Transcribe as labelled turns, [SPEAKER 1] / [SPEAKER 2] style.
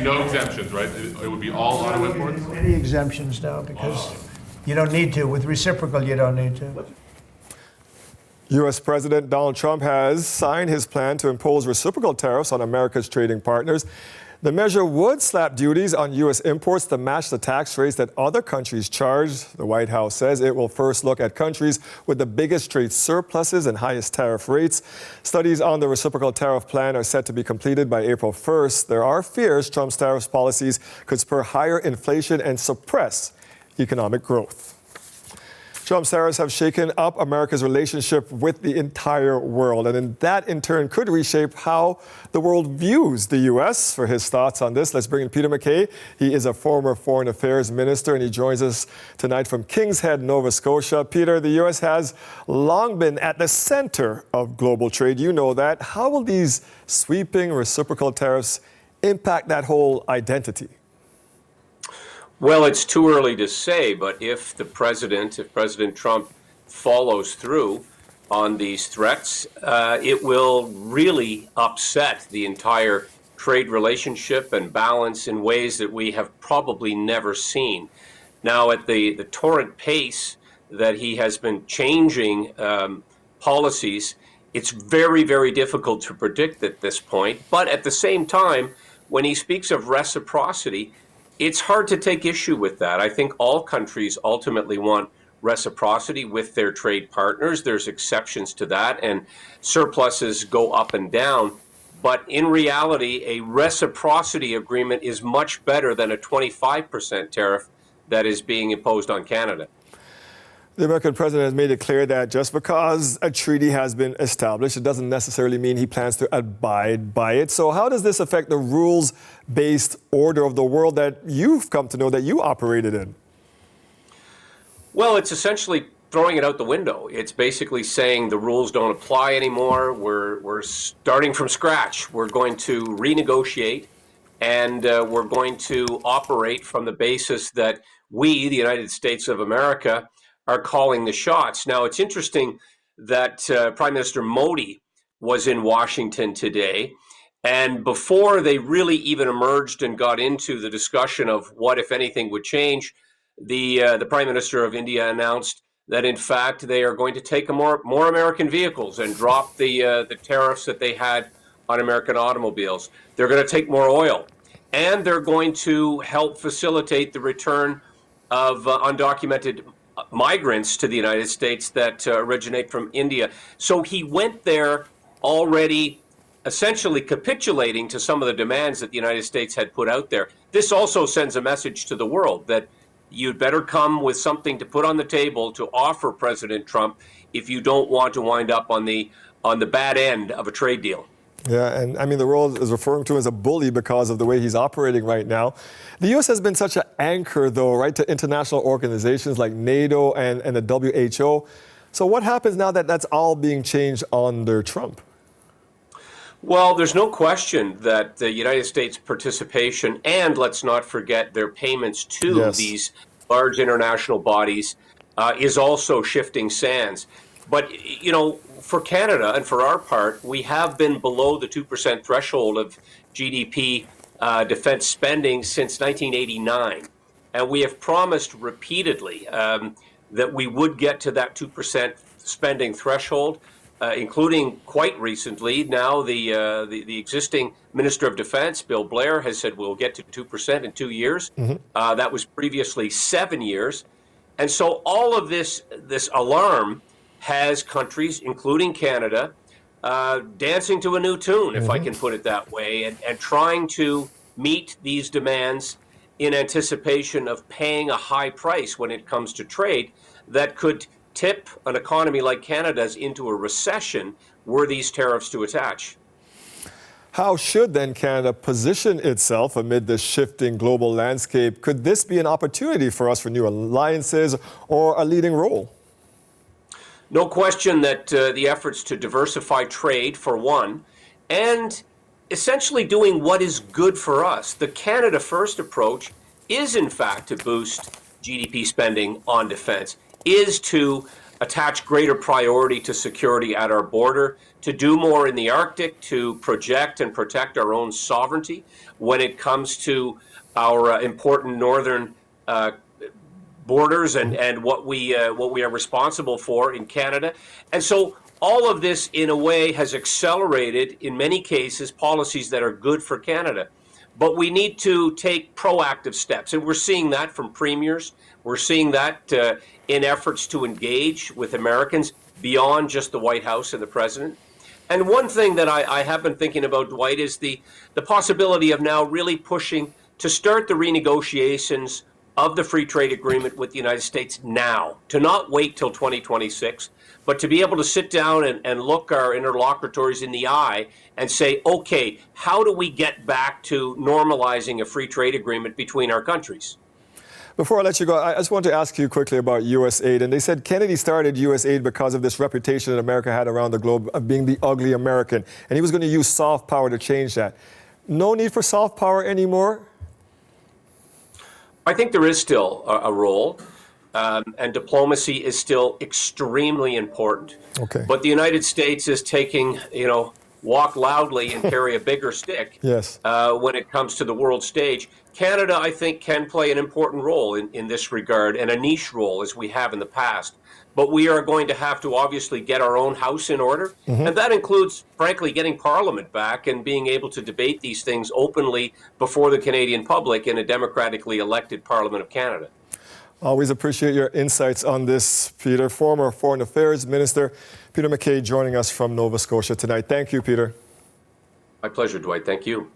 [SPEAKER 1] no exemptions, right? It would be all auto imports?
[SPEAKER 2] Any exemptions now, because you don't need to. With reciprocal, you don't need to.
[SPEAKER 3] U.S. President Donald Trump has signed his plan to impose reciprocal tariffs on America's trading partners. The measure would slap duties on U.S. imports to match the tax rates that other countries charge. The White House says it will first look at countries with the biggest trade surpluses and highest tariff rates. Studies on the reciprocal tariff plan are set to be completed by April 1st. There are fears Trump's tariff policies could spur higher inflation and suppress economic growth. Trump's tariffs have shaken up America's relationship with the entire world, and that in turn could reshape how the world views the U.S. For his thoughts on this, let's bring in Peter MacKay. He is a former foreign affairs minister, and he joins us tonight from Kings Head, Nova Scotia. Peter, the U.S. has long been at the center of global trade. You know that. How will these sweeping reciprocal tariffs impact that whole identity?
[SPEAKER 4] Well, it's too early to say, but if President Trump follows through on these threats, it will really upset the entire trade relationship and balance in ways that we have probably never seen. Now, at the torrent pace that he has been changing policies, it's very, very difficult to predict at this point. But at the same time, when he speaks of reciprocity, it's hard to take issue with that. I think all countries ultimately want reciprocity with their trade partners. There's exceptions to that, and surpluses go up and down. But in reality, a reciprocity agreement is much better than a 25% tariff that is being imposed on Canada.
[SPEAKER 3] The American president has made it clear that just because a treaty has been established, it doesn't necessarily mean he plans to abide by it. So how does this affect the rules-based order of the world that you've come to know that you operated in?
[SPEAKER 4] Well, it's essentially throwing it out the window. It's basically saying the rules don't apply anymore. We're starting from scratch. We're going to renegotiate, and we're going to operate from the basis that we, the United States of America, are calling the shots. Now, it's interesting that Prime Minister Modi was in Washington today, and before they really even emerged and got into the discussion of what, if anything, would change, the Prime Minister of India announced that, in fact, they are going to take more American vehicles and drop the tariffs that they had on American automobiles. They're going to take more oil, and they're going to help facilitate the return of undocumented migrants to the United States that originate from India. So he went there already essentially capitulating to some of the demands that the United States had put out there. This also sends a message to the world that you'd better come with something to put on the table to offer President Trump if you don't want to wind up on the bad end of a trade deal.
[SPEAKER 3] Yeah, and I mean, the world is referring to him as a bully because of the way he's operating right now. The U.S. has been such an anchor, though, right, to international organizations like NATO and the WHO. So what happens now that that's all being changed under Trump?
[SPEAKER 4] Well, there's no question that the United States participation, and let's not forget their payments to these large international bodies, is also shifting sands. But, you know, for Canada and for our part, we have been below the 2% threshold of GDP defense spending since 1989. And we have promised repeatedly that we would get to that 2% spending threshold, including quite recently. Now the existing Minister of Defense, Bill Blair, has said we'll get to 2% in 2 years. That was previously 7 years. And so all of this alarm has countries, including Canada, dancing to a new tune, if I can put it that way, and trying to meet these demands in anticipation of paying a high price when it comes to trade that could tip an economy like Canada's into a recession were these tariffs to attach.
[SPEAKER 3] How should then Canada position itself amid this shifting global landscape? Could this be an opportunity for us for new alliances or a leading role?
[SPEAKER 4] No question that the efforts to diversify trade, for one, and essentially doing what is good for us. The Canada First approach is, in fact, to boost GDP spending on defense, is to attach greater priority to security at our border, to do more in the Arctic, to project and protect our own sovereignty when it comes to our important northern borders and what we are responsible for in Canada. And so all of this, in a way, has accelerated, in many cases, policies that are good for Canada. But we need to take proactive steps, and we're seeing that from premiers. We're seeing that in efforts to engage with Americans beyond just the White House and the president. And one thing that I have been thinking about, Dwight, is the possibility of now really pushing to start the renegotiations of the free trade agreement with the United States now, to not wait till 2026, but to be able to sit down and look our interlocutors in the eye and say, okay, how do we get back to normalizing a free trade agreement between our countries?
[SPEAKER 3] Before I let you go, I just want to ask you quickly about U.S. aid. And they said Kennedy started U.S. aid because of this reputation that America had around the globe of being the ugly American. And he was going to use soft power to change that. No need for soft power anymore?
[SPEAKER 4] I think there is still a role, and diplomacy is still extremely important.
[SPEAKER 3] Okay.
[SPEAKER 4] But the United States is taking, walk loudly and carry a bigger stick
[SPEAKER 3] Yes.
[SPEAKER 4] when it comes to the world stage. Canada, I think, can play an important role in this regard, and a niche role as we have in the past. But we are going to have to obviously get our own house in order. And that includes, frankly, getting Parliament back and being able to debate these things openly before the Canadian public in a democratically elected Parliament of Canada.
[SPEAKER 3] Always appreciate your insights on this, Peter. Former Foreign Affairs Minister Peter MacKay joining us from Nova Scotia tonight. Thank you, Peter.
[SPEAKER 4] My pleasure, Dwight. Thank you.